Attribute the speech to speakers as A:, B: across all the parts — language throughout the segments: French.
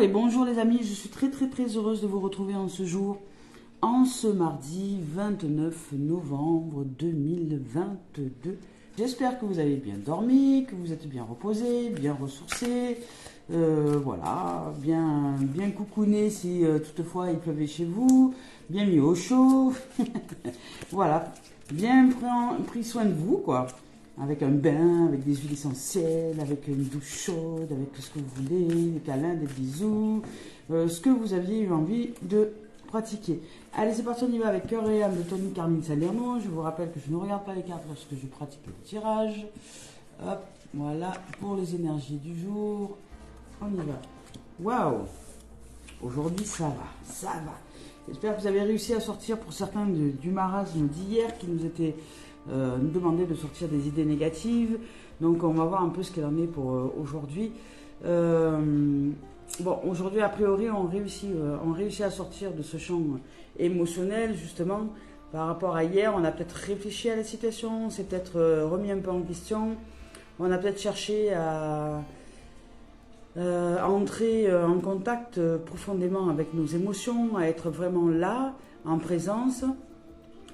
A: et bonjour les amis, je suis très heureuse de vous retrouver en ce jour, en ce mardi 29 novembre 2022. J'espère que vous avez bien dormi, que vous êtes bien reposé, bien ressourcé, voilà, bien coucouné si toutefois il pleuvait chez vous, bien mis au chaud, voilà, bien pris soin de vous quoi. Avec un bain, avec des huiles essentielles, avec une douche chaude, avec tout ce que vous voulez, des câlins, des bisous, ce que vous aviez eu envie de pratiquer. Allez, c'est parti, on y va avec Cœur et âme de Tony Carmine Salerno. Je vous rappelle que je ne regarde pas les cartes lorsque je pratique le tirage. Hop, voilà, pour les énergies du jour. On y va. Waouh! Aujourd'hui, ça va. J'espère que vous avez réussi à sortir pour certains du marasme d'hier qui nous était... nous demander de sortir des idées négatives. Donc on va voir un peu ce qu'il en est pour aujourd'hui. Bon, aujourd'hui a priori on réussit à sortir de ce champ émotionnel justement par rapport à hier. On a peut-être réfléchi à la situation, on s'est peut-être remis un peu en question, on a peut-être cherché à entrer en contact profondément avec nos émotions, à être vraiment là, en présence,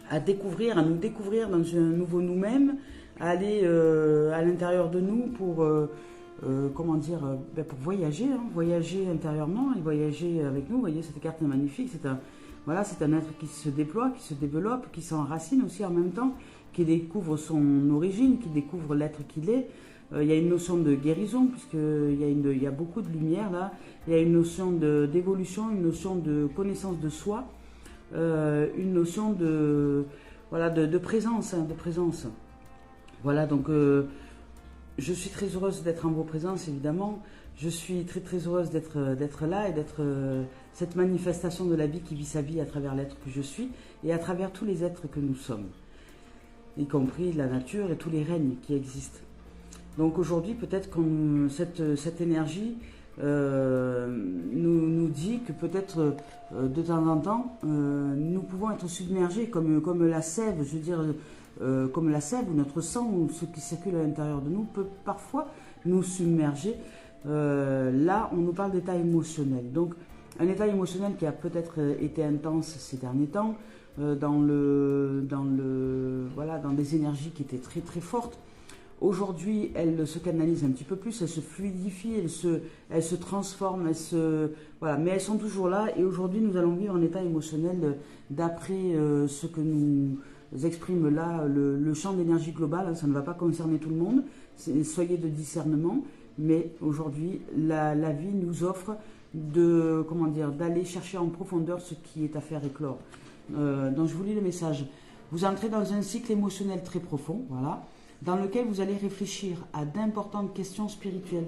A: à nous découvrir dans un nouveau nous-mêmes, à aller à l'intérieur de nous pour, pour voyager, voyager intérieurement et voyager avec nous. Vous voyez, cette carte est magnifique, c'est un être qui se déploie, qui se développe, qui s'enracine aussi en même temps, qui découvre son origine, qui découvre l'être qu'il est. Il y a une notion de guérison, puisqu'il y a beaucoup de lumière là, il y a une notion d'évolution, une notion de connaissance de soi, une notion de présence, de présence. Voilà, donc je suis très heureuse d'être en vos présences, évidemment. Je suis très heureuse d'être là et d'être cette manifestation de la vie qui vit sa vie à travers l'être que je suis et à travers tous les êtres que nous sommes, y compris la nature et tous les règnes qui existent. Donc aujourd'hui, peut-être que cette énergie nous dit que peut-être de temps en temps, nous pouvons être submergés comme la sève, je veux dire, comme la sève ou notre sang ou ce qui circule à l'intérieur de nous peut parfois nous submerger. Là, on nous parle d'état émotionnel. Donc, un état émotionnel qui a peut-être été intense ces derniers temps, dans des énergies qui étaient très fortes. Aujourd'hui, elle se canalise un petit peu plus, elle se fluidifie, elle se transforme, mais elles sont toujours là. Et aujourd'hui, nous allons vivre un état émotionnel d'après ce que nous exprime là le champ d'énergie global. Ça ne va pas concerner tout le monde, soyez de discernement. Mais aujourd'hui, la vie nous offre d'aller chercher en profondeur ce qui est à faire éclore. Donc je vous lis le message. Vous entrez dans un cycle émotionnel très profond, voilà, dans lequel vous allez réfléchir à d'importantes questions spirituelles.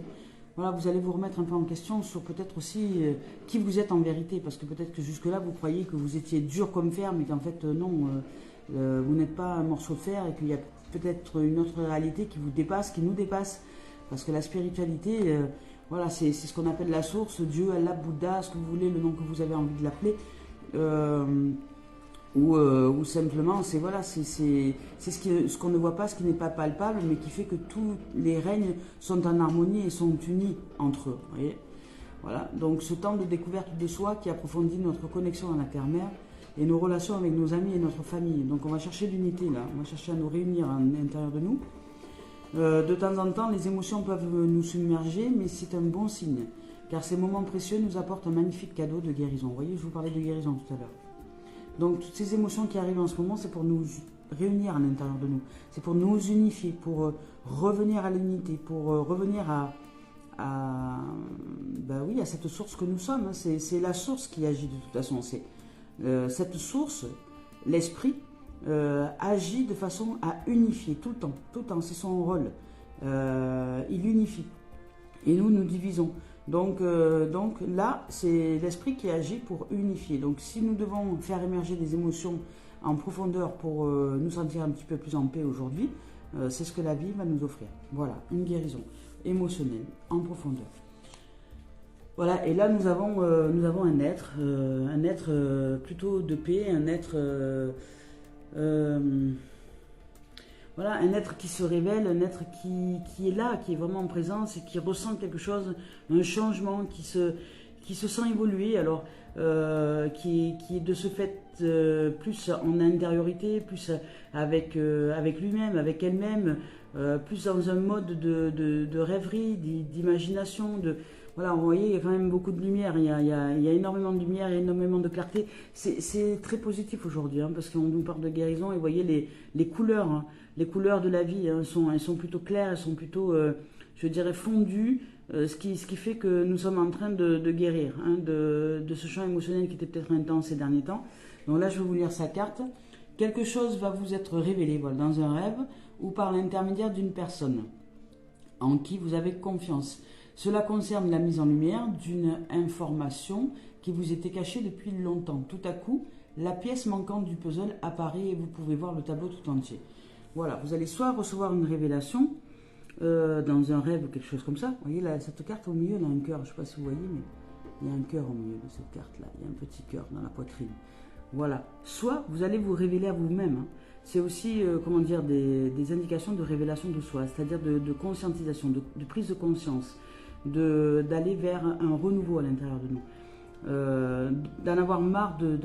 A: Voilà, vous allez vous remettre un peu en question sur peut-être aussi qui vous êtes en vérité, parce que peut-être que jusque-là, vous croyez que vous étiez dur comme fer, mais qu'en fait, non, vous n'êtes pas un morceau de fer et qu'il y a peut-être une autre réalité qui vous dépasse, qui nous dépasse, parce que la spiritualité, c'est ce qu'on appelle la source, Dieu, Allah, Bouddha, ce que vous voulez, le nom que vous avez envie de l'appeler, ou simplement, c'est ce qu'on ne voit pas, ce qui n'est pas palpable, mais qui fait que tous les règnes sont en harmonie et sont unis entre eux. Voyez, voilà, donc ce temps de découverte de soi qui approfondit notre connexion à la terre-mère et nos relations avec nos amis et notre famille. Donc on va chercher l'unité là, on va chercher à nous réunir à l'intérieur de nous. De temps en temps, les émotions peuvent nous submerger, mais c'est un bon signe, car ces moments précieux nous apportent un magnifique cadeau de guérison. Vous voyez, je vous parlais de guérison tout à l'heure. Donc toutes ces émotions qui arrivent en ce moment, c'est pour nous réunir à l'intérieur de nous. C'est pour nous unifier, pour revenir à l'unité, pour revenir à cette source que nous sommes. C'est la source qui agit de toute façon. Cette source, l'esprit, agit de façon à unifier tout le temps. C'est son rôle. Il unifie. Et nous divisons. Donc là, c'est l'esprit qui agit pour unifier. Donc si nous devons faire émerger des émotions en profondeur pour nous sentir un petit peu plus en paix aujourd'hui, c'est ce que la vie va nous offrir. Voilà, une guérison émotionnelle en profondeur. Voilà, et là nous avons un être plutôt de paix, un être... Voilà, un être qui se révèle, un être qui est là, qui est vraiment en présence et qui ressent quelque chose, un changement, qui se sent évoluer, alors qui est de ce fait plus en intériorité, plus avec lui-même, avec elle-même, plus dans un mode de rêverie, d'imagination, voilà, vous voyez, il y a quand même beaucoup de lumière, il y a énormément de lumière, il y a énormément de clarté. C'est très positif aujourd'hui, hein, parce qu'on nous parle de guérison, et vous voyez les couleurs, hein, les couleurs de la vie, hein, elles sont plutôt claires, elles sont plutôt, je dirais, fondues, ce qui fait que nous sommes en train de guérir, hein, de ce champ émotionnel qui était peut-être intense ces derniers temps. Donc là, je vais vous lire sa carte. Quelque chose va vous être révélé, voilà, dans un rêve ou par l'intermédiaire d'une personne en qui vous avez confiance. Cela concerne la mise en lumière d'une information qui vous était cachée depuis longtemps. Tout à coup, la pièce manquante du puzzle apparaît et vous pouvez voir le tableau tout entier. Voilà, vous allez soit recevoir une révélation dans un rêve ou quelque chose comme ça. Vous voyez, là, cette carte au milieu, elle a un cœur. Je ne sais pas si vous voyez, mais il y a un cœur au milieu de cette carte-là. Il y a un petit cœur dans la poitrine. Voilà. Soit vous allez vous révéler à vous-même. Hein. C'est aussi, comment dire, des indications de révélation de soi, c'est-à-dire de conscientisation, de prise de conscience, d'aller vers un renouveau à l'intérieur de nous. D'en avoir marre et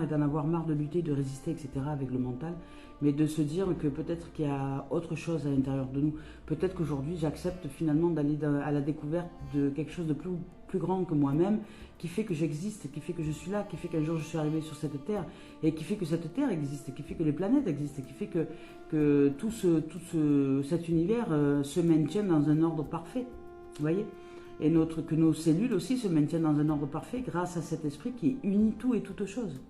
A: d'en avoir marre de lutter, de résister, etc. avec le mental, mais de se dire que peut-être qu'il y a autre chose à l'intérieur de nous. Peut-être qu'aujourd'hui, j'accepte finalement d'aller à la découverte de quelque chose de plus grand que moi-même, qui fait que j'existe, qui fait que je suis là, qui fait qu'un jour je suis arrivé sur cette terre, et qui fait que cette terre existe, qui fait que les planètes existent, qui fait que tout cet univers se maintient dans un ordre parfait. Vous voyez? Et que nos cellules aussi se maintiennent dans un ordre parfait grâce à cet esprit qui unit tout et toute chose.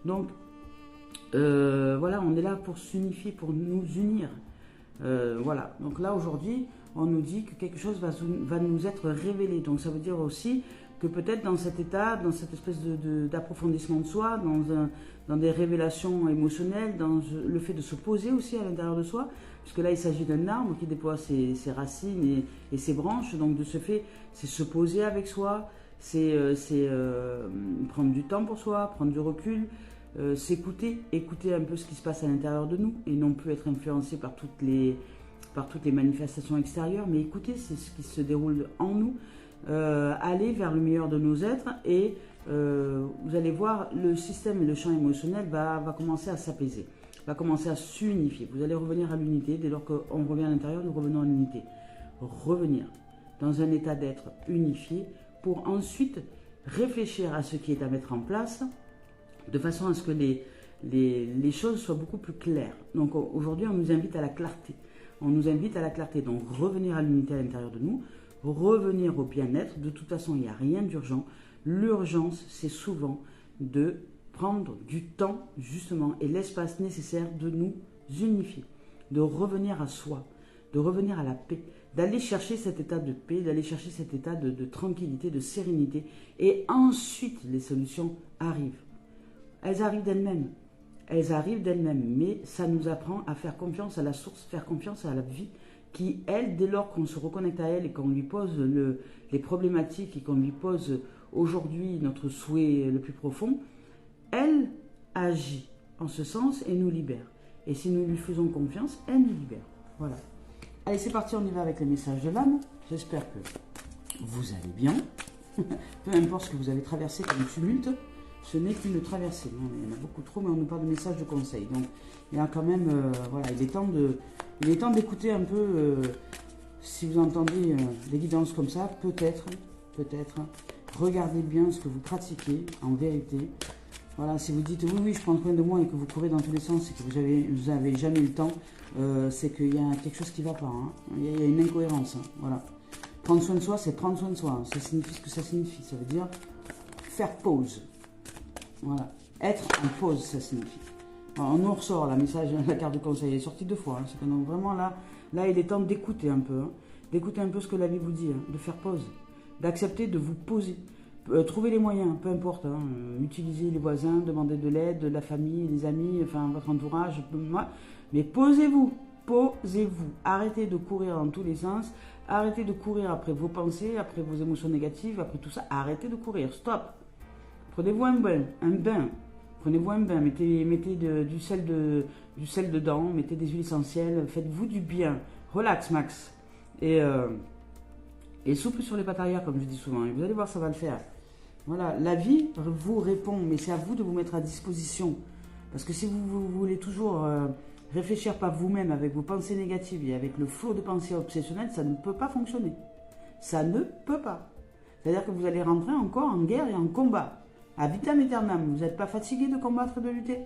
A: Donc, voilà, on est là pour s'unifier, pour nous unir. Voilà, donc là aujourd'hui, on nous dit que quelque chose va nous être révélé. Donc ça veut dire aussi que peut-être dans cet état, dans cette espèce d'approfondissement de soi, dans des révélations émotionnelles, dans le fait de se poser aussi à l'intérieur de soi, puisque là il s'agit d'un arbre qui déploie ses racines et ses branches, donc de ce fait, c'est se poser avec soi, c'est prendre du temps pour soi, prendre du recul, s'écouter, écouter un peu ce qui se passe à l'intérieur de nous, et non plus être influencé par toutes les manifestations extérieures, mais écouter, c'est ce qui se déroule en nous, aller vers le meilleur de nos êtres, et vous allez voir, le système et le champ émotionnel va commencer à s'apaiser, va commencer à s'unifier. Vous allez revenir à l'unité. Dès lors qu'on revient à l'intérieur, nous revenons à l'unité. Revenir dans un état d'être unifié pour ensuite réfléchir à ce qui est à mettre en place de façon à ce que les choses soient beaucoup plus claires. Donc aujourd'hui, on nous invite à la clarté. On nous invite à la clarté, donc revenir à l'unité à l'intérieur de nous, revenir au bien-être. De toute façon, il n'y a rien d'urgent. L'urgence, c'est souvent de prendre du temps, justement, et l'espace nécessaire de nous unifier, de revenir à soi, de revenir à la paix, d'aller chercher cet état de paix, d'aller chercher cet état de tranquillité, de sérénité, et ensuite les solutions arrivent. Elles arrivent d'elles-mêmes. Elles arrivent d'elles-mêmes, mais ça nous apprend à faire confiance à la source, faire confiance à la vie, qui, elle, dès lors qu'on se reconnecte à elle et qu'on lui pose les problématiques et qu'on lui pose aujourd'hui notre souhait le plus profond, elle agit en ce sens et nous libère. Et si nous lui faisons confiance, elle nous libère. Voilà. Allez, c'est parti, on y va avec les messages de l'âme. J'espère que vous allez bien. Peu importe ce que vous avez traversé comme tumulte, ce n'est qu'une traversée. Il y en a beaucoup trop, mais on nous parle de messages de conseils. Donc, il y a quand même, voilà, il est temps d'écouter un peu, si vous entendez des guidances comme ça, peut-être, regardez bien ce que vous pratiquez en vérité. Voilà, si vous dites oui, je prends soin de moi et que vous courez dans tous les sens et que vous avez jamais le temps, c'est qu'il y a quelque chose qui ne va pas. Hein. Il y a une incohérence. Hein. Voilà. Prendre soin de soi, c'est prendre soin de soi. Hein. Ça signifie ce que ça signifie. Ça veut dire faire pause. Voilà. Être en pause, ça signifie. Alors, on nous ressort la message, la carte de conseil. Elle est sortie 2 fois. Hein. C'est donc vraiment là, il est temps d'écouter un peu. Hein. D'écouter un peu ce que la vie vous dit. Hein. De faire pause. D'accepter de vous poser. Trouvez les moyens, peu importe. Hein. Utilisez les voisins, demandez de l'aide, de la famille, des amis, enfin votre entourage. Mais posez-vous. Posez-vous. Arrêtez de courir dans tous les sens. Arrêtez de courir après vos pensées, après vos émotions négatives, après tout ça. Arrêtez de courir. Stop. Prenez-vous un bain. Prenez-vous un bain. Mettez du sel dedans. Mettez des huiles essentielles. Faites-vous du bien. Relax, max. Et soufflez sur les pattes arrière, comme je dis souvent. Et vous allez voir, ça va le faire. Voilà, la vie vous répond, mais c'est à vous de vous mettre à disposition. Parce que si vous voulez toujours réfléchir par vous-même avec vos pensées négatives et avec le flot de pensées obsessionnelles, ça ne peut pas fonctionner. Ça ne peut pas. C'est-à-dire que vous allez rentrer encore en guerre et en combat. À vitam aeternam, vous n'êtes pas fatigué de combattre, de lutter.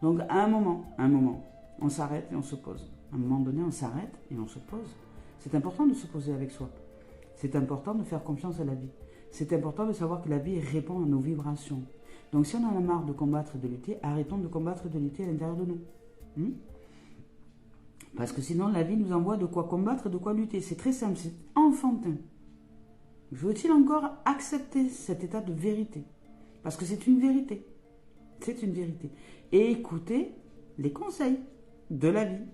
A: Donc à un moment, on s'arrête et on se pose. À un moment donné, on s'arrête et on se pose. C'est important de se poser avec soi. C'est important de faire confiance à la vie. C'est important de savoir que la vie répond à nos vibrations. Donc si on en a marre de combattre et de lutter, arrêtons de combattre et de lutter à l'intérieur de nous. Parce que sinon, la vie nous envoie de quoi combattre et de quoi lutter. C'est très simple, c'est enfantin. Faut-il encore accepter cet état de vérité? Parce que c'est une vérité. C'est une vérité. Et écoutez les conseils de la vie.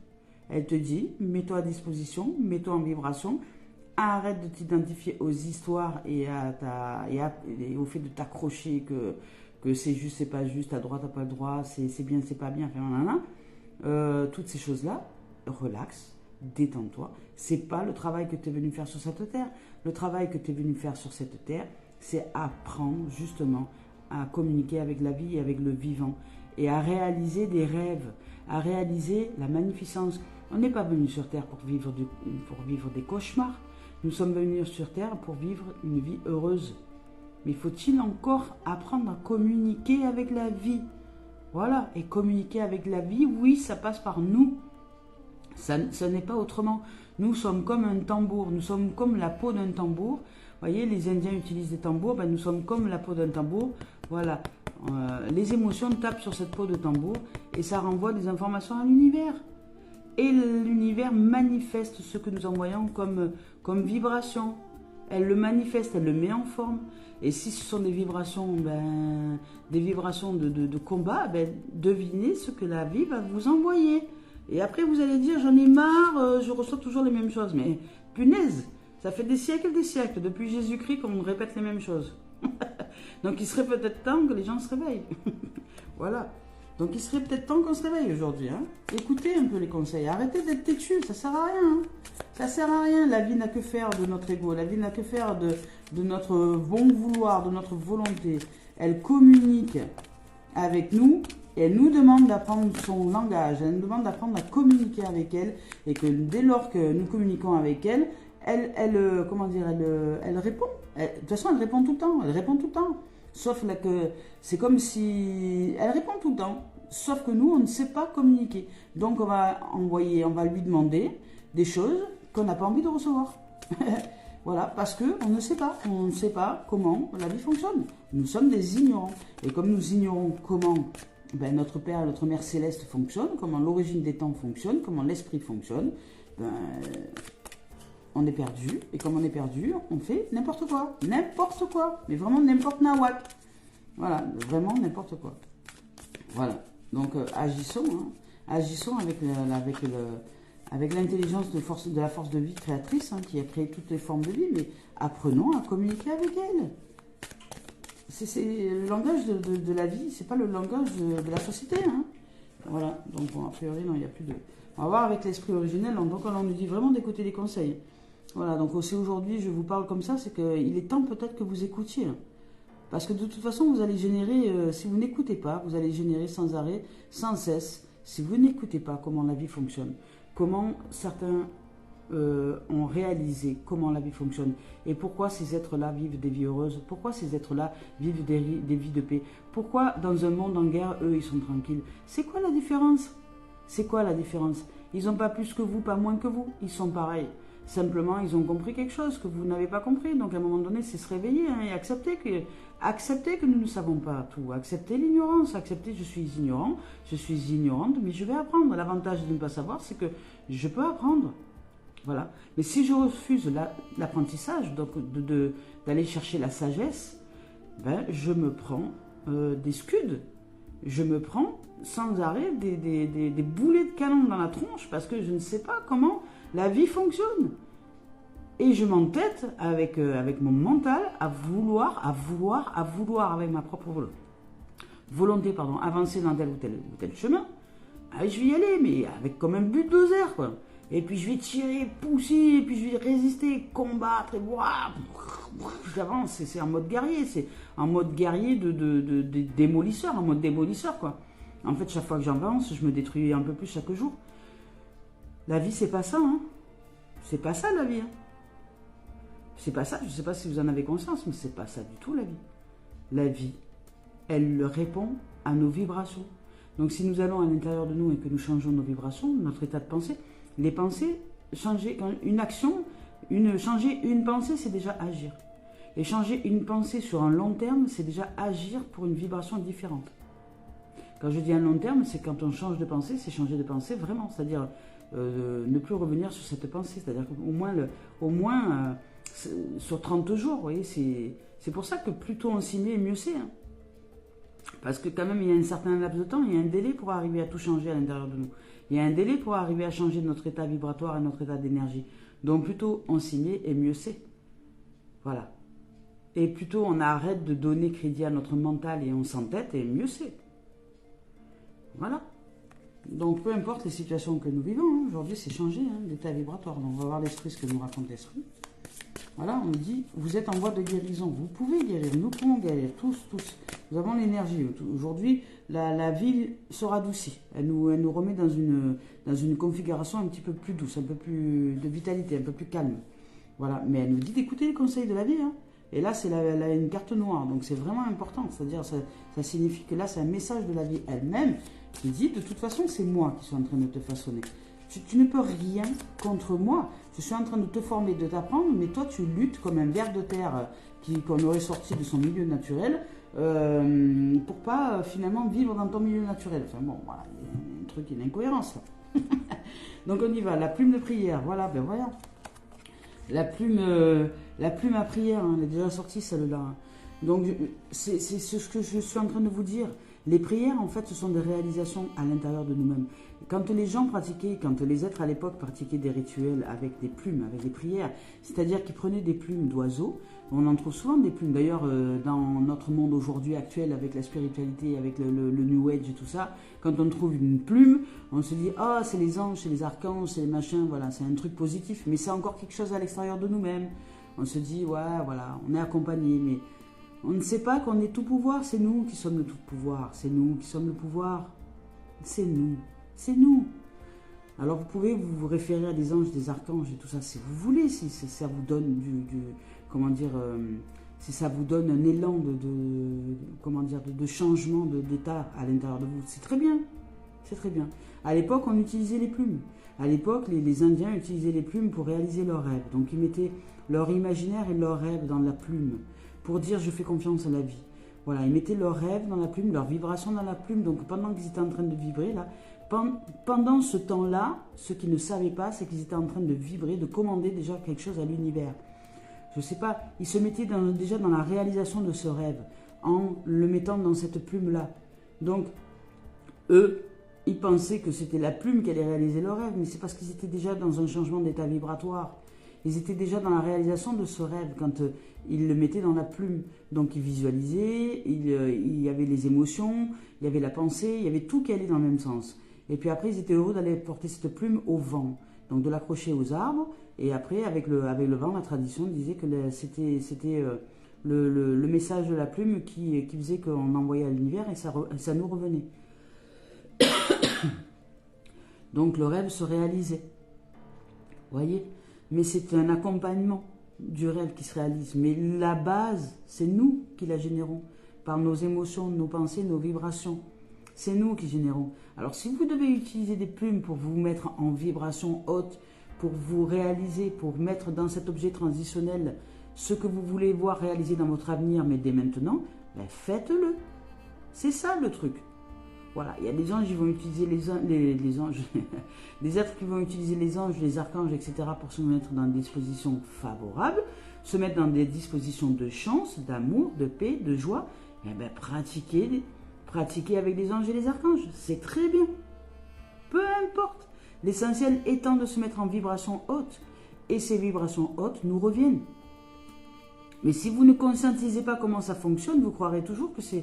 A: Elle te dit, mets-toi à disposition, mets-toi en vibration, arrête de t'identifier aux histoires et au fait de t'accrocher que c'est juste, c'est pas juste, à droite, t'as pas le droit, c'est bien, c'est pas bien, toutes ces choses-là, relax, détends-toi. C'est pas le travail que tu es venu faire sur cette terre. Le travail que tu es venu faire sur cette terre, c'est apprendre justement à communiquer avec la vie et avec le vivant et à réaliser des rêves, à réaliser la magnificence. On n'est pas venu sur terre pour vivre des cauchemars. Nous sommes venus sur terre pour vivre une vie heureuse. Mais faut-il encore apprendre à communiquer avec la vie? Voilà, et communiquer avec la vie, oui, ça passe par nous. Ça n'est pas autrement. Nous sommes comme un tambour, nous sommes comme la peau d'un tambour. Vous voyez, les Indiens utilisent des tambours, nous sommes comme la peau d'un tambour. Voilà, les émotions tapent sur cette peau de tambour et ça renvoie des informations à l'univers. Et l'univers manifeste ce que nous envoyons comme vibration. Elle le manifeste, elle le met en forme. Et si ce sont des vibrations, de combat, devinez ce que la vie va vous envoyer. Et après, vous allez dire, j'en ai marre, je reçois toujours les mêmes choses. Mais punaise, ça fait des siècles, depuis Jésus-Christ, qu'on répète les mêmes choses. Donc, il serait peut-être temps que les gens se réveillent. Voilà. Donc, il serait peut-être temps qu'on se réveille aujourd'hui. Écoutez un peu les conseils. Arrêtez d'être têtu, ça sert à rien. Ça sert à rien. La vie n'a que faire de notre ego. La vie n'a que faire de notre bon vouloir, de notre volonté. Elle communique avec nous. Et elle nous demande d'apprendre son langage, elle nous demande d'apprendre à communiquer avec elle, et que dès lors que nous communiquons avec elle, elle répond. De toute façon, elle répond tout le temps, Sauf là que c'est comme si elle répond tout le temps, sauf que nous, on ne sait pas communiquer. Donc on va lui demander des choses qu'on n'a pas envie de recevoir. Voilà, parce qu'on ne sait pas comment la vie fonctionne. Nous sommes des ignorants. Et comme nous ignorons comment notre Père et notre Mère Céleste fonctionnent, comment l'origine des temps fonctionne, comment l'esprit fonctionne, on est perdu. Et comme on est perdu, on fait n'importe quoi. N'importe quoi. Mais vraiment n'importe nawak. Voilà, vraiment n'importe quoi. Voilà. Donc agissons. Agissons avec l'intelligence de la force de vie créatrice qui a créé toutes les formes de vie. Mais apprenons à communiquer avec elle. C'est le langage de la vie, c'est pas le langage de la société. Voilà, donc bon, a priori, non, il n'y a plus de... On va voir avec l'esprit originel, donc on nous dit vraiment d'écouter les conseils. Voilà, donc aussi aujourd'hui, je vous parle comme ça, c'est qu'il est temps peut-être que vous écoutiez. Parce que de toute façon, vous allez générer, si vous n'écoutez pas, vous allez générer sans arrêt, sans cesse, si vous n'écoutez pas comment la vie fonctionne, comment certains ont réalisé comment la vie fonctionne et pourquoi ces êtres-là vivent des vies heureuses, pourquoi ces êtres-là vivent des vies de paix, pourquoi dans un monde en guerre, eux, ils sont tranquilles. C'est quoi la différence? C'est quoi la différence? Ils n'ont pas plus que vous, pas moins que vous, ils sont pareils. Simplement, ils ont compris quelque chose que vous n'avez pas compris. Donc, à un moment donné, c'est se réveiller et accepter que nous ne savons pas tout. Accepter l'ignorance. Accepter je suis ignorant, je suis ignorante, mais je vais apprendre. L'avantage de ne pas savoir, c'est que je peux apprendre. Voilà. Mais si je refuse l'apprentissage, donc d'aller chercher la sagesse, je me prends des scuds. Je me prends sans arrêt des boulets de canon dans la tronche parce que je ne sais pas comment la vie fonctionne. Et je m'entête avec mon mental à vouloir avec ma propre volonté, avancer dans tel ou tel chemin. Je vais y aller, mais avec comme un bulldozer, quoi. et puis je vais tirer, pousser, et puis je vais résister, combattre, et voilà, j'avance, c'est en mode guerrier, c'est en mode guerrier de démolisseur, en mode démolisseur, quoi. En fait, chaque fois que j'avance, je me détruis un peu plus chaque jour. La vie, c'est pas ça, hein. C'est pas ça, la vie, hein. C'est pas ça, je sais pas si vous en avez conscience, mais c'est pas ça du tout, la vie. La vie, elle répond à nos vibrations. Donc si nous allons à l'intérieur de nous et que nous changeons nos vibrations, notre état de pensée, les pensées, changer une action, changer une pensée, c'est déjà agir. Et changer une pensée sur un long terme, c'est déjà agir pour une vibration différente. Quand je dis un long terme, c'est quand on change de pensée, c'est changer de pensée vraiment, c'est-à-dire ne plus revenir sur cette pensée, c'est-à-dire au moins sur 30 jours, vous voyez, c'est pour ça que plus tôt on s'y met, mieux c'est. Hein. Parce que quand même, il y a un certain laps de temps, il y a un délai pour arriver à tout changer à l'intérieur de nous. Il y a un délai pour arriver à changer notre état vibratoire et notre état d'énergie. Donc plus tôt on s'y met, et mieux c'est. Voilà. Et plus tôt on arrête de donner crédit à notre mental et on s'entête, et mieux c'est. Voilà. Donc peu importe les situations que nous vivons, hein, aujourd'hui c'est changé l'état vibratoire. Donc on va voir l'esprit, ce que nous raconte l'esprit. Voilà, on nous dit, vous êtes en voie de guérison, vous pouvez guérir, nous pouvons guérir, tous. Nous avons l'énergie. Aujourd'hui, la vie sera adoucie. Elle nous remet dans une configuration un petit peu plus douce, un peu plus de vitalité, un peu plus calme. Voilà, mais elle nous dit d'écouter les conseils de la vie. Hein. Et là, c'est une carte noire, donc c'est vraiment important. C'est-à-dire, ça signifie que là, c'est un message de la vie elle-même qui dit, de toute façon, c'est moi qui suis en train de te façonner. Tu ne peux rien contre moi. Je suis en train de te former, de t'apprendre, mais toi, tu luttes comme un ver de terre qu'on aurait sorti de son milieu naturel pour pas finalement vivre dans ton milieu naturel. Enfin bon, voilà, il y a un truc, une incohérence là. Donc on y va. La plume de prière, voilà, ben voilà. La plume à prière, hein, elle est déjà sortie celle-là. Hein. Donc c'est ce que je suis en train de vous dire. Les prières, en fait, ce sont des réalisations à l'intérieur de nous-mêmes. Quand les gens pratiquaient, quand les êtres à l'époque pratiquaient des rituels avec des plumes, avec des prières, c'est-à-dire qu'ils prenaient des plumes d'oiseaux, on en trouve souvent des plumes. D'ailleurs, dans notre monde aujourd'hui actuel, avec la spiritualité, avec le New Age et tout ça, quand on trouve une plume, on se dit « Ah, c'est les anges, c'est les archanges, c'est les machins, voilà, c'est un truc positif. » Mais c'est encore quelque chose à l'extérieur de nous-mêmes. On se dit « Ouais, voilà, on est accompagné, mais... » On ne sait pas qu'on est tout pouvoir, c'est nous qui sommes le tout pouvoir, c'est nous qui sommes le pouvoir, c'est nous, c'est nous. Alors vous pouvez vous référer à des anges, des archanges et tout ça si vous voulez, si ça vous donne comment dire, si ça vous donne un élan de changement d'état à l'intérieur de vous, c'est très bien, c'est très bien. À l'époque, on utilisait les plumes. À l'époque, les Indiens utilisaient les plumes pour réaliser leurs rêves. Donc ils mettaient leur imaginaire et leurs rêves dans la plume. Pour dire je fais confiance à la vie. Voilà, ils mettaient leurs rêves dans la plume, leurs vibrations dans la plume. Donc pendant qu'ils étaient en train de vibrer, là, pendant ce temps-là, ce qu'ils ne savaient pas, c'est qu'ils étaient en train de vibrer, de commander déjà quelque chose à l'univers. Je ne sais pas, ils se mettaient déjà dans la réalisation de ce rêve, en le mettant dans cette plume-là. Donc, eux, ils pensaient que c'était la plume qui allait réaliser leur rêve, mais c'est parce qu'ils étaient déjà dans un changement d'état vibratoire. Ils étaient déjà dans la réalisation de ce rêve quand ils le mettaient dans la plume. Donc ils visualisaient, il y avait les émotions, il y avait la pensée, il y avait tout qui allait dans le même sens. Et puis après, ils étaient heureux d'aller porter cette plume au vent. Donc de l'accrocher aux arbres. Et après, avec le vent, la tradition disait que c'était le message de la plume qui faisait qu'on envoyait à l'univers et ça nous revenait. Donc le rêve se réalisait. Vous voyez ? Mais c'est un accompagnement du rêve qui se réalise. Mais la base, c'est nous qui la générons. Par nos émotions, nos pensées, nos vibrations. C'est nous qui générons. Alors si vous devez utiliser des plumes pour vous mettre en vibration haute, pour vous réaliser, pour mettre dans cet objet transitionnel ce que vous voulez voir réaliser dans votre avenir, mais dès maintenant, ben faites-le. C'est ça le truc. Voilà, il y a des anges qui vont utiliser les anges, des êtres qui vont utiliser les anges, les archanges, etc. pour se mettre dans des dispositions favorables, se mettre dans des dispositions de chance, d'amour, de paix, de joie. Et bien pratiquer avec les anges et les archanges, c'est très bien. Peu importe. L'essentiel étant de se mettre en vibration haute. Et ces vibrations hautes nous reviennent. Mais si vous ne conscientisez pas comment ça fonctionne, vous croirez toujours que ça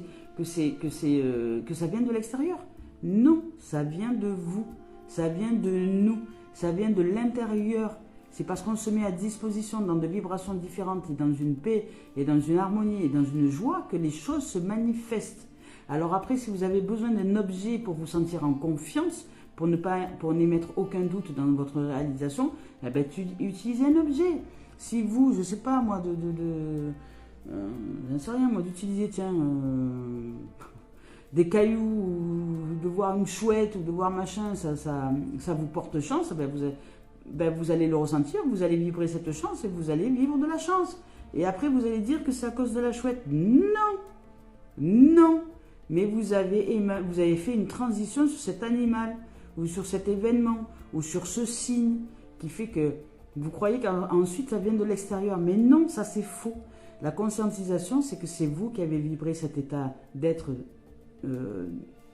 A: vient de l'extérieur. Non, ça vient de vous, ça vient de nous. ça vient de l'intérieur. C'est parce qu'on se met à disposition dans des vibrations différentes et dans une paix et dans une harmonie et dans une joie que les choses se manifestent. Alors après, si vous avez besoin d'un objet pour vous sentir en confiance, pour n'émettre aucun doute dans votre réalisation, eh ben, utilisez un objet. Si vous, je sais pas moi, j'en sais rien moi, d'utiliser, tiens, des cailloux, ou de voir une chouette, ou de voir machin, ça vous porte chance, vous allez le ressentir, vous allez vibrer cette chance et vous allez vivre de la chance. Et après, vous allez dire que c'est à cause de la chouette. Non, non. Mais vous avez fait une transition sur cet animal, ou sur cet événement, ou sur ce signe, qui fait que vous croyez qu'ensuite ça vient de l'extérieur. Mais non, ça c'est faux. La conscientisation, c'est que c'est vous qui avez vibré cet état d'être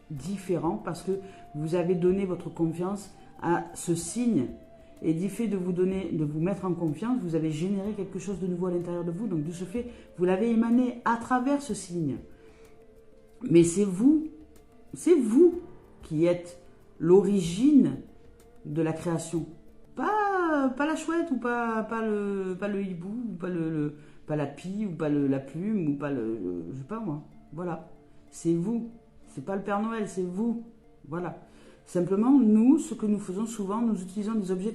A: différent, parce que vous avez donné votre confiance à ce signe. Et du fait de vous mettre en confiance, vous avez généré quelque chose de nouveau à l'intérieur de vous. Donc de ce fait, vous l'avez émané à travers ce signe. Mais c'est vous qui êtes l'origine de la création. Pas la chouette, ou pas le hibou, ou pas la pie, ou pas la plume, ou pas je sais pas moi. Voilà. C'est vous. C'est pas le Père Noël, c'est vous. Voilà. Simplement, nous, ce que nous faisons souvent, nous utilisons des objets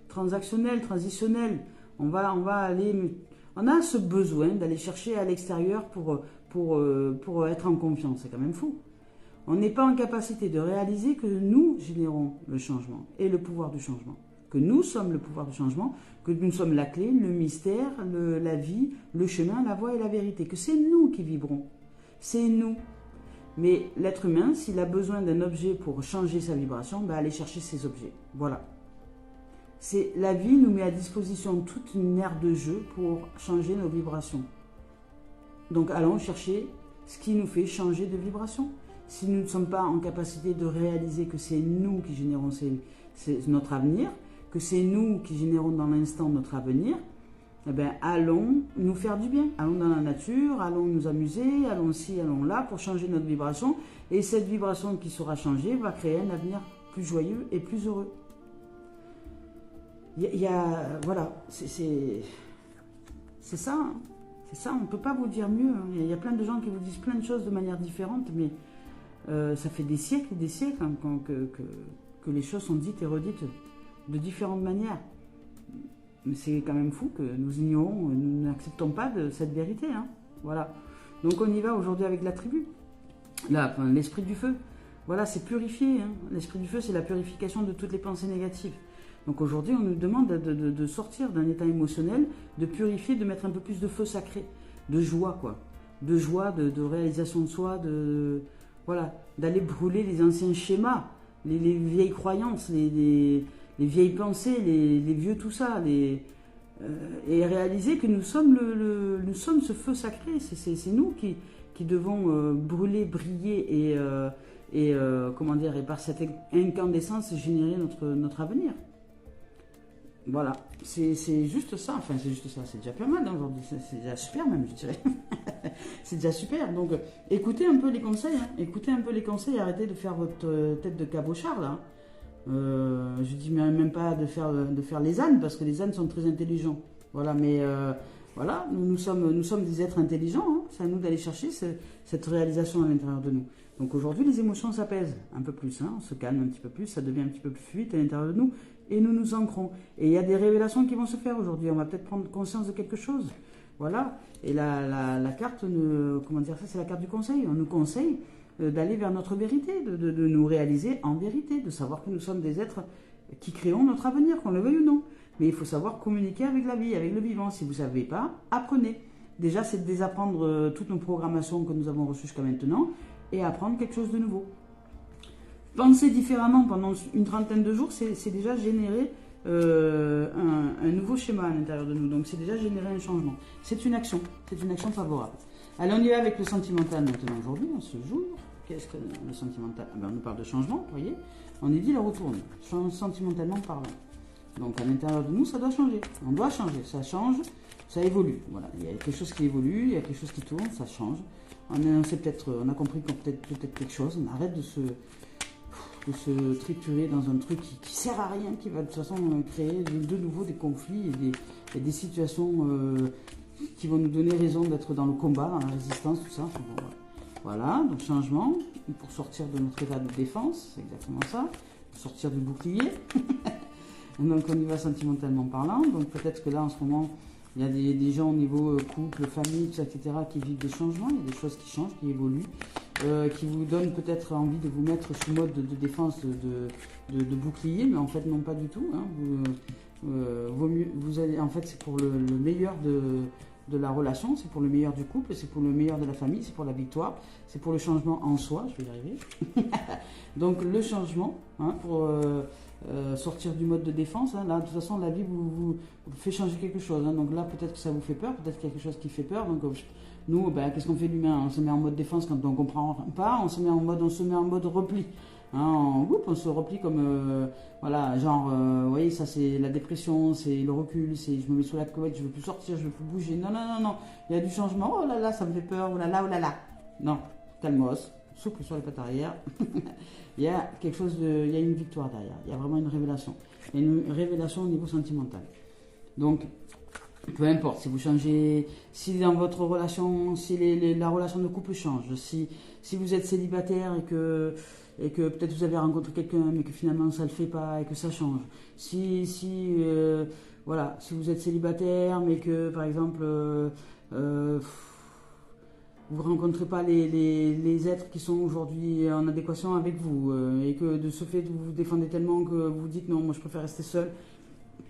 A: transactionnels, transitionnels. On a ce besoin d'aller chercher à l'extérieur pour être en confiance. C'est quand même fou. On n'est pas en capacité de réaliser que nous générons le changement et le pouvoir du changement. Que nous sommes le pouvoir du changement, que nous sommes la clé, le mystère, la vie, le chemin, la voie et la vérité. Que c'est nous qui vibrons. C'est nous. Mais l'être humain, s'il a besoin d'un objet pour changer sa vibration, aller chercher ces objets. Voilà. La vie nous met à disposition toute une aire de jeu pour changer nos vibrations. Donc allons chercher ce qui nous fait changer de vibration. Si nous ne sommes pas en capacité de réaliser que c'est nous qui générons notre avenir, que c'est nous qui générons dans l'instant notre avenir, eh bien, allons nous faire du bien. Allons dans la nature, allons nous amuser, allons ci, allons là pour changer notre vibration. Et cette vibration qui sera changée va créer un avenir plus joyeux et plus heureux. Voilà, c'est ça. Hein. C'est ça, on ne peut pas vous dire mieux. Hein. Il y a plein de gens qui vous disent plein de choses de manière différente, mais ça fait des siècles et des siècles hein, que les choses sont dites et redites de différentes manières. Mais c'est quand même fou que nous ignorons, nous n'acceptons pas de cette vérité. Hein. Voilà. Donc on y va aujourd'hui avec la tribu. L'esprit du feu. Voilà, c'est purifié. Hein. L'esprit du feu, c'est la purification de toutes les pensées négatives. Donc aujourd'hui, on nous demande de sortir d'un état émotionnel, de purifier, de mettre un peu plus de feu sacré, de joie, quoi. De joie, de réalisation de soi, voilà, d'aller brûler les anciens schémas, les vieilles croyances, les vieilles pensées, les vieux tout ça, et réaliser que nous sommes ce feu sacré. C'est nous qui devons brûler, briller et par cette incandescence générer notre avenir. Voilà, c'est juste ça, enfin c'est juste ça, c'est déjà pas mal aujourd'hui, c'est déjà super même je dirais, c'est déjà super, donc écoutez un peu les conseils, arrêtez de faire votre tête de cabochard là, je dis même pas de faire les ânes, parce que les ânes sont très intelligents, voilà, mais voilà, nous sommes des êtres intelligents, hein, c'est à nous d'aller chercher cette réalisation à l'intérieur de nous. Donc aujourd'hui les émotions s'apaisent un peu plus, hein, on se calme un petit peu plus, ça devient un petit peu plus fluide à l'intérieur de nous, et nous nous ancrons. Et il y a des révélations qui vont se faire aujourd'hui. On va peut-être prendre conscience de quelque chose. Voilà. Et la carte, c'est la carte du conseil. On nous conseille d'aller vers notre vérité, de nous réaliser en vérité, de savoir que nous sommes des êtres qui créons notre avenir, qu'on le veuille ou non. Mais il faut savoir communiquer avec la vie, avec le vivant. Si vous ne savez pas, apprenez. Déjà, c'est de désapprendre toutes nos programmations que nous avons reçues jusqu'à maintenant et apprendre quelque chose de nouveau. Penser différemment pendant une trentaine de jours, c'est déjà générer un nouveau schéma à l'intérieur de nous. Donc c'est déjà générer un changement. C'est une action favorable. Allez, on y va avec le sentimental maintenant aujourd'hui, en ce jour. Qu'est-ce que le sentimental? On nous parle de changement, vous voyez. On est dit le retourne, sentimentalement parlant. Donc à l'intérieur de nous, ça doit changer. On doit changer, ça change, ça évolue. Voilà, il y a quelque chose qui évolue, il y a quelque chose qui tourne, ça change. On a compris qu'on peut-être quelque chose, on arrête de de se triturer dans un truc qui sert à rien, qui va de toute façon créer de nouveau des conflits et des situations qui vont nous donner raison d'être dans le combat, dans la résistance, tout ça. Enfin, bon, voilà, donc changement, pour sortir de notre état de défense, c'est exactement ça, pour sortir du bouclier. Donc on y va sentimentalement parlant, donc peut-être que là en ce moment, il y a des gens au niveau couple, famille, tout ça, etc., qui vivent des changements, il y a des choses qui changent, qui évoluent, qui vous donnent peut-être envie de vous mettre sous mode de défense, de bouclier, mais en fait non pas du tout. Hein. Vaut mieux, vous allez, en fait c'est pour le meilleur de la relation, c'est pour le meilleur du couple, c'est pour le meilleur de la famille, c'est pour la victoire, c'est pour le changement en soi, je vais y arriver. Donc le changement, hein, pour sortir du mode de défense, hein, là de toute façon la vie vous fait changer quelque chose, hein, donc là peut-être que ça vous fait peur, peut-être qu'il y a quelque chose qui fait peur, donc nous qu'est-ce qu'on fait l'humain, on se met en mode défense quand on ne comprend pas, on se met en mode repli. Hein, on se replie comme, voilà, genre, vous voyez, ça c'est la dépression, c'est le recul, c'est je me mets sous la couette, je veux plus sortir, je veux plus bouger. Non, non, non, non, il y a du changement, oh là là, ça me fait peur, oh là là, oh là là. Non, calmos, souple sur les pattes arrière. Il y a quelque chose il y a une victoire derrière, il y a vraiment une révélation. Il y a une révélation au niveau sentimental. Donc, peu importe, si vous changez, si dans votre relation, si la relation de couple change, si vous êtes célibataire et que peut-être vous avez rencontré quelqu'un mais que finalement ça ne le fait pas et que ça change. Voilà, si vous êtes célibataire mais que par exemple vous ne rencontrez pas les êtres qui sont aujourd'hui en adéquation avec vous et que de ce fait vous vous défendez tellement que vous dites non, moi je préfère rester seul.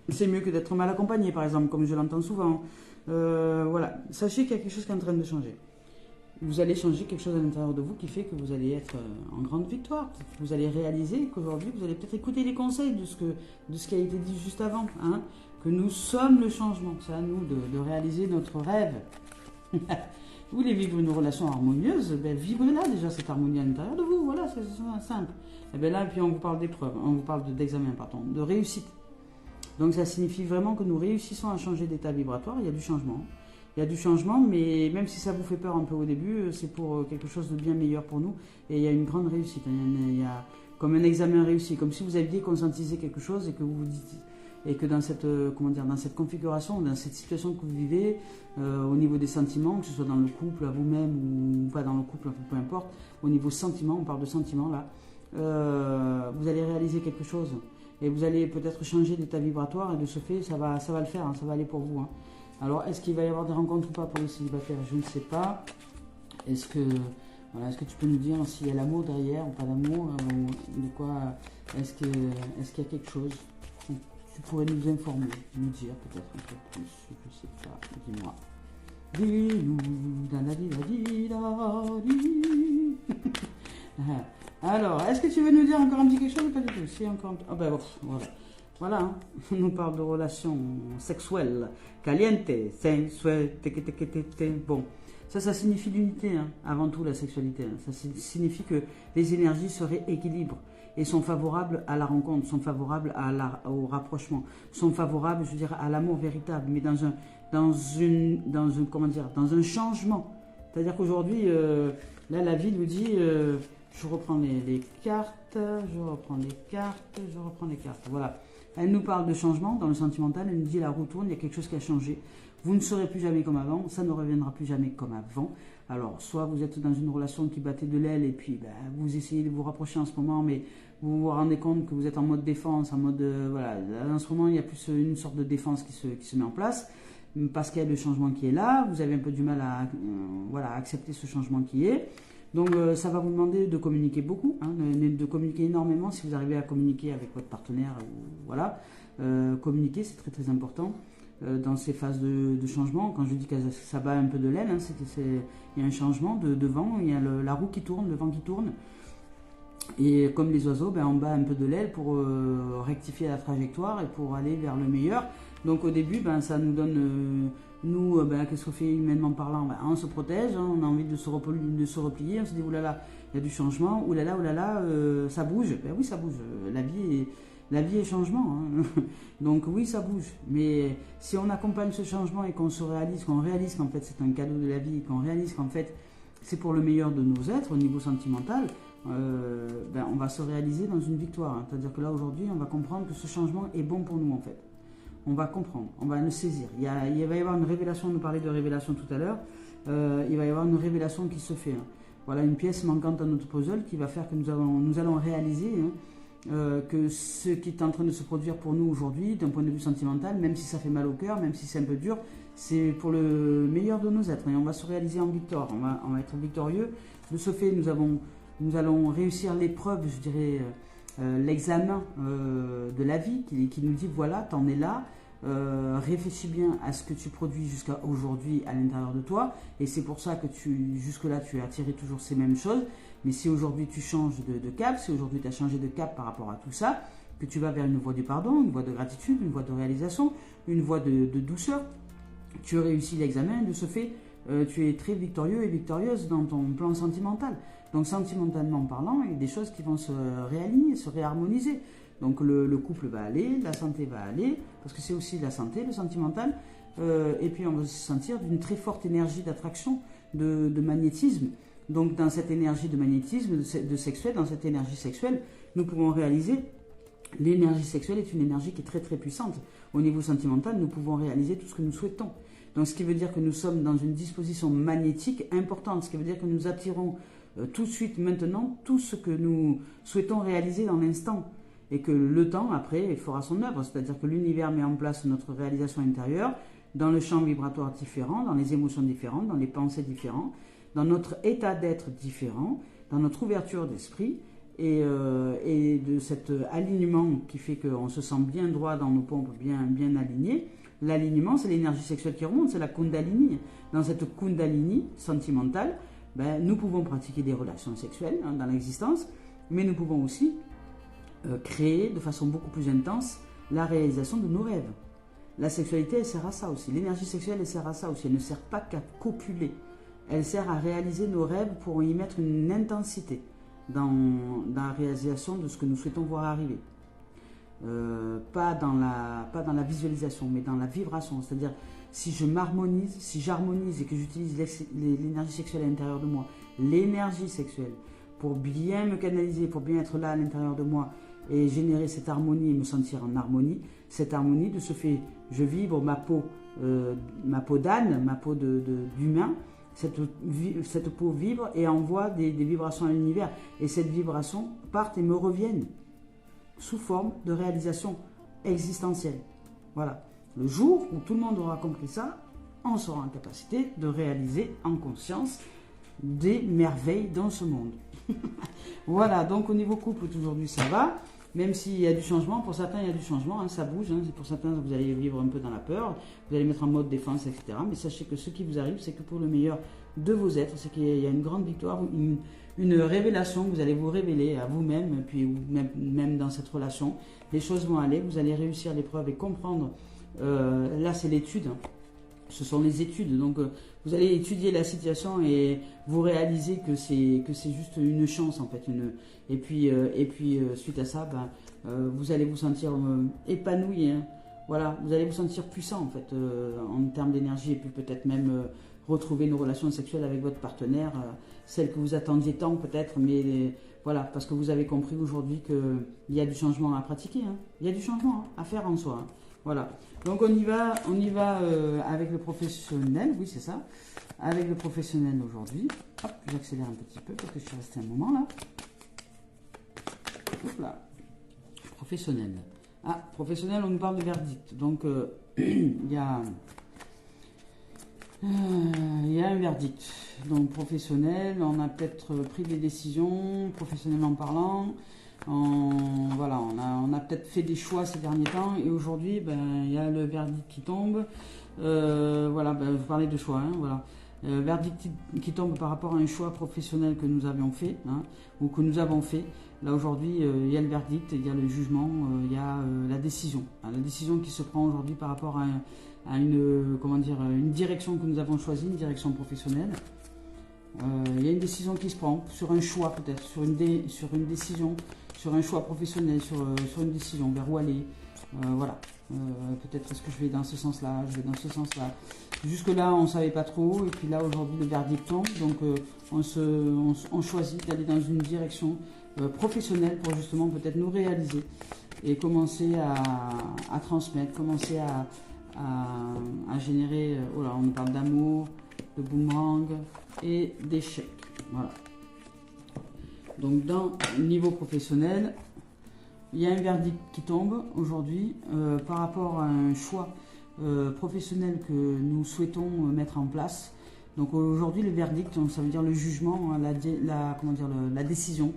A: C'est mieux que d'être mal accompagné par exemple, comme je l'entends souvent. Voilà, sachez qu'il y a quelque chose qui est en train de changer. Vous allez changer quelque chose à l'intérieur de vous qui fait que vous allez être en grande victoire. Vous allez réaliser qu'aujourd'hui, vous allez peut-être écouter les conseils de ce qui a été dit juste avant. Hein, que nous sommes le changement. C'est à nous de réaliser notre rêve. Vous voulez vivre une relation harmonieuse, ben vivez-la déjà cette harmonie à l'intérieur de vous. Voilà, c'est simple. Et bien là, puis on vous parle d'épreuves, on vous parle d'examen, pardon, de réussite. Donc ça signifie vraiment que nous réussissons à changer d'état vibratoire. Il y a du changement. Il y a du changement, mais même si ça vous fait peur un peu au début, c'est pour quelque chose de bien meilleur pour nous. Et il y a une grande réussite. Il y a comme un examen réussi, comme si vous aviez conscientisé quelque chose et que vous vous dites, et que dans cette, dans cette configuration, dans cette situation que vous vivez, au niveau des sentiments, que ce soit dans le couple, à vous-même ou pas dans le couple, peu importe, au niveau sentiment, on parle de sentiments là, vous allez réaliser quelque chose. Et vous allez peut-être changer d'état vibratoire et de ce fait, ça va le faire, hein, ça va aller pour vous. Hein. Alors, est-ce qu'il va y avoir des rencontres ou pas pour les célibataires? Je ne sais pas. Est-ce que tu peux nous dire s'il y a l'amour derrière ou pas d'amour de quoi? Est-ce qu'il y a quelque chose? Tu pourrais nous informer, nous dire peut-être un peu plus. Je ne sais pas. Dis-moi. Dis-nous, alors, est-ce que tu veux nous dire encore un petit quelque chose ou pas du tout? Si, encore un petit... Ah ben, voilà. Voilà, hein. On nous parle de relations sexuelles, caliente, sensuelle, bon. Ça signifie l'unité, hein, avant tout la sexualité. Hein. Ça signifie que les énergies se rééquilibrent et sont favorables à la rencontre, sont favorables au rapprochement, sont favorables, je veux dire, à l'amour véritable, mais dans un changement. C'est-à-dire qu'aujourd'hui, là, la vie nous dit, je reprends les cartes, voilà. Elle nous parle de changement dans le sentimental, elle nous dit la roue tourne, il y a quelque chose qui a changé. Vous ne serez plus jamais comme avant, ça ne reviendra plus jamais comme avant. Alors, soit vous êtes dans une relation qui battait de l'aile et puis vous essayez de vous rapprocher en ce moment, mais vous vous rendez compte que vous êtes en mode défense, en mode, voilà, en ce moment il y a plus une sorte de défense qui se met en place, parce qu'il y a le changement qui est là, vous avez un peu du mal à accepter ce changement qui est. Donc ça va vous demander de communiquer beaucoup, hein, de communiquer énormément si vous arrivez à communiquer avec votre partenaire. Voilà, communiquer c'est très très important dans ces phases de changement. Quand je dis que ça bat un peu de l'aile, hein, il y a un changement de vent, il y a la roue qui tourne, le vent qui tourne. Et comme les oiseaux, on bat un peu de l'aile pour rectifier la trajectoire et pour aller vers le meilleur. Donc au début, ça nous donne... qu'est-ce qu'on fait humainement parlant? On se protège, hein, on a envie de se replier, on se dit oulala, il y a du changement, oulala, ça bouge. Ben oui, ça bouge. La vie est changement. Hein. Donc oui, ça bouge. Mais si on accompagne ce changement et qu'on réalise qu'en fait c'est un cadeau de la vie, qu'on réalise qu'en fait c'est pour le meilleur de nos êtres au niveau sentimental, on va se réaliser dans une victoire. Hein. C'est-à-dire que là, aujourd'hui, on va comprendre que ce changement est bon pour nous, en fait. On va comprendre, on va le saisir. Il va y avoir une révélation, on nous parlait de révélation tout à l'heure. Il va y avoir une révélation qui se fait. Hein. Voilà une pièce manquante à notre puzzle qui va faire que nous allons réaliser que ce qui est en train de se produire pour nous aujourd'hui, d'un point de vue sentimental, même si ça fait mal au cœur, même si c'est un peu dur, c'est pour le meilleur de nos êtres. Et on va se réaliser en victoire, on va être victorieux. De ce fait, nous allons réussir l'épreuve, je dirais, l'examen de la vie qui nous dit, voilà, t'en es là. Réfléchis bien à ce que tu produis jusqu'à aujourd'hui à l'intérieur de toi, et c'est pour ça que jusque-là tu as attiré toujours ces mêmes choses. Mais si aujourd'hui tu changes de cap, si aujourd'hui tu as changé de cap par rapport à tout ça, que tu vas vers une voie du pardon, une voie de gratitude, une voie de réalisation, une voie de douceur, tu réussis l'examen. De ce fait, tu es très victorieux et victorieuse dans ton plan sentimental. Donc sentimentalement parlant, il y a des choses qui vont se réaligner, se réharmoniser. Donc le couple va aller, la santé va aller, parce que c'est aussi la santé, le sentimental. Et puis on va se sentir d'une très forte énergie d'attraction, de magnétisme. Donc dans cette énergie de magnétisme, de sexuel, dans cette énergie sexuelle, nous pouvons réaliser, l'énergie sexuelle est une énergie qui est très très puissante. Au niveau sentimental, nous pouvons réaliser tout ce que nous souhaitons. Donc ce qui veut dire que nous sommes dans une disposition magnétique importante, ce qui veut dire que nous attirons tout de suite maintenant tout ce que nous souhaitons réaliser dans l'instant. Et que le temps, après, fera son œuvre. C'est-à-dire que l'univers met en place notre réalisation intérieure dans le champ vibratoire différent, dans les émotions différentes, dans les pensées différentes, dans notre état d'être différent, dans notre ouverture d'esprit et de cet alignement qui fait qu'on se sent bien droit dans nos pompes, bien alignés. L'alignement, c'est l'énergie sexuelle qui remonte, c'est la Kundalini. Dans cette Kundalini sentimentale, nous pouvons pratiquer des relations sexuelles dans l'existence, mais nous pouvons aussi créer de façon beaucoup plus intense la réalisation de nos rêves. La sexualité, elle sert à ça aussi. L'énergie sexuelle, elle sert à ça aussi. Elle ne sert pas qu'à copuler. Elle sert à réaliser nos rêves pour y mettre une intensité dans la réalisation de ce que nous souhaitons voir arriver. Pas dans la visualisation, mais dans la vibration. C'est-à-dire, si j'harmonise et que j'utilise l'énergie sexuelle à l'intérieur de moi, l'énergie sexuelle, pour bien me canaliser, pour bien être là à l'intérieur de moi et générer cette harmonie et me sentir en harmonie. Cette harmonie, de ce fait, je vibre ma peau d'âne, ma peau d'humain. Cette peau vibre et envoie des vibrations à l'univers. Et cette vibration part et me reviennent sous forme de réalisation existentielle. Voilà. Le jour où tout le monde aura compris ça, on sera en capacité de réaliser en conscience des merveilles dans ce monde. Voilà, donc au niveau couple, aujourd'hui ça va, même s'il y a du changement, pour certains il y a du changement, ça bouge, pour certains vous allez vivre un peu dans la peur, vous allez mettre en mode défense, etc. Mais sachez que ce qui vous arrive, c'est que pour le meilleur de vos êtres, c'est qu'il y a une grande victoire, une révélation, vous allez vous révéler à vous-même, puis même dans cette relation, les choses vont aller, vous allez réussir l'épreuve et comprendre, là c'est l'étude, ce sont les études, donc vous allez étudier la situation et vous réalisez que c'est juste une chance en fait. Et puis suite à ça, vous allez vous sentir épanoui. Voilà, vous allez vous sentir puissant en fait en termes d'énergie et puis peut-être même retrouver une relation sexuelle avec votre partenaire, celle que vous attendiez tant peut-être, mais voilà, parce que vous avez compris aujourd'hui qu'il y a du changement à pratiquer. Il y a du changement à faire en soi. Voilà, donc on y va avec le professionnel, oui c'est ça, avec le professionnel aujourd'hui. Hop, j'accélère un petit peu parce que je suis resté un moment là. Hop là, professionnel. Ah, professionnel, on nous parle de verdict. Donc il y a un verdict. Donc professionnel, on a peut-être pris des décisions, professionnellement parlant. Voilà, on a peut-être fait des choix ces derniers temps et aujourd'hui, il y a le verdict qui tombe. Voilà, vous parlez de choix, voilà. Verdict qui tombe par rapport à un choix professionnel que nous avions fait, ou que nous avons fait. Là aujourd'hui, il y a le verdict, il y a le jugement, il y a la décision. La décision qui se prend aujourd'hui par rapport à une direction que nous avons choisie, une direction professionnelle. Il y a une décision qui se prend sur un choix peut-être, sur une décision, sur un choix professionnel, sur une décision vers où aller. Voilà. Peut-être est-ce que je vais dans ce sens-là, je vais dans ce sens-là. Jusque-là, on ne savait pas trop, et puis là, aujourd'hui, le verdict tombe, donc on choisit d'aller dans une direction professionnelle pour justement peut-être nous réaliser et commencer à transmettre, commencer à générer, voilà, on parle d'amour, de boomerang et d'échecs. Voilà. Donc, dans le niveau professionnel, il y a un verdict qui tombe aujourd'hui par rapport à un choix professionnel que nous souhaitons mettre en place. Donc aujourd'hui, le verdict, ça veut dire le jugement, la décision.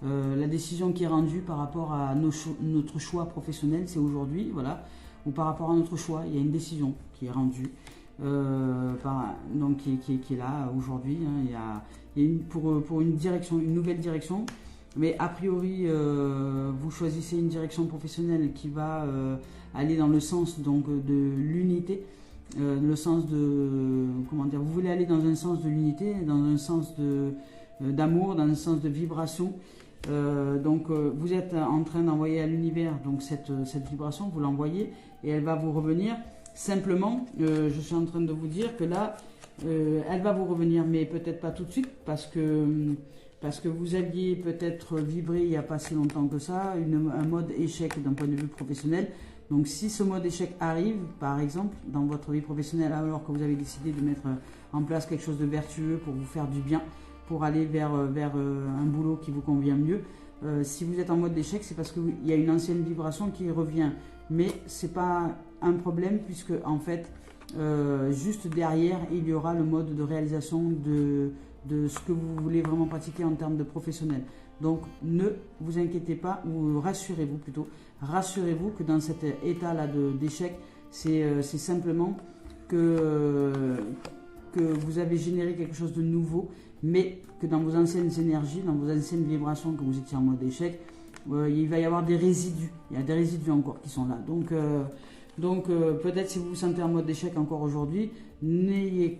A: La décision qui est rendue par rapport à notre choix professionnel, c'est aujourd'hui, voilà. Ou par rapport à notre choix, il y a une décision qui est rendue, donc qui est là aujourd'hui. Hein, il y a pour une direction, une nouvelle direction. Mais a priori, vous choisissez une direction professionnelle qui va aller dans le sens donc de l'unité, le sens de, comment dire, vous voulez aller dans un sens de l'unité, dans un sens d'amour, dans un sens de vibration. Donc vous êtes en train d'envoyer à l'univers donc cette vibration, vous l'envoyez et elle va vous revenir. Simplement, je suis en train de vous dire que là, elle va vous revenir, mais peut-être pas tout de suite parce que vous aviez peut-être vibré il n'y a pas si longtemps que ça, un mode échec d'un point de vue professionnel. Donc si ce mode échec arrive, par exemple, dans votre vie professionnelle, alors que vous avez décidé de mettre en place quelque chose de vertueux pour vous faire du bien, pour aller vers un boulot qui vous convient mieux, si vous êtes en mode échec, c'est parce qu'il y a une ancienne vibration qui revient. Mais ce n'est pas un problème puisque en fait, juste derrière, il y aura le mode de réalisation de ce que vous voulez vraiment pratiquer en termes de professionnel. Donc ne vous inquiétez pas, ou rassurez-vous plutôt, rassurez-vous que dans cet état-là d'échec, c'est simplement que vous avez généré quelque chose de nouveau, mais que dans vos anciennes énergies, dans vos anciennes vibrations, que vous étiez en mode échec, il va y avoir des résidus, il y a des résidus encore qui sont là. Donc peut-être si vous vous sentez en mode échec encore aujourd'hui, ayez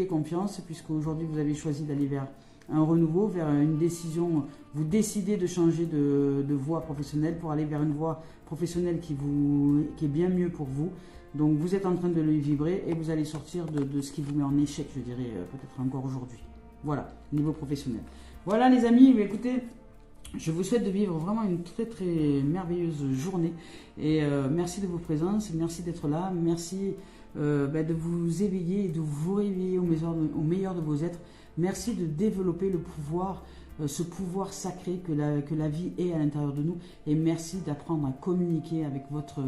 A: confiance, puisque aujourd'hui vous avez choisi d'aller vers un renouveau, vers une décision, vous décidez de changer de voie professionnelle pour aller vers une voie professionnelle qui est bien mieux pour vous. Donc vous êtes en train de le vibrer et vous allez sortir de ce qui vous met en échec, je dirais, peut-être encore aujourd'hui. Voilà, niveau professionnel. Voilà les amis, écoutez, je vous souhaite de vivre vraiment une très très merveilleuse journée et merci de vos présences, merci d'être là, merci de vous éveiller et de vous réveiller au meilleur de vos êtres. Merci de développer le pouvoir, ce pouvoir sacré que la vie est à l'intérieur de nous, et merci d'apprendre à communiquer avec votre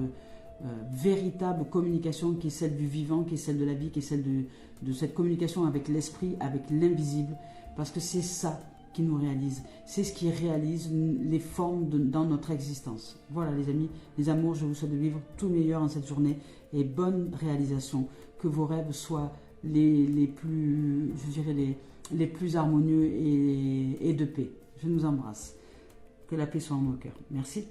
A: véritable communication qui est celle du vivant, qui est celle de la vie, qui est celle de cette communication avec l'esprit, avec l'invisible, parce que c'est ça qui nous réalise, c'est ce qui réalise les formes dans notre existence. Voilà les amis, les amours, je vous souhaite de vivre tout meilleur en cette journée et bonne réalisation, que vos rêves soient les plus, je dirais, les plus harmonieux et de paix. Je nous embrasse. Que la paix soit en vos cœurs. Merci.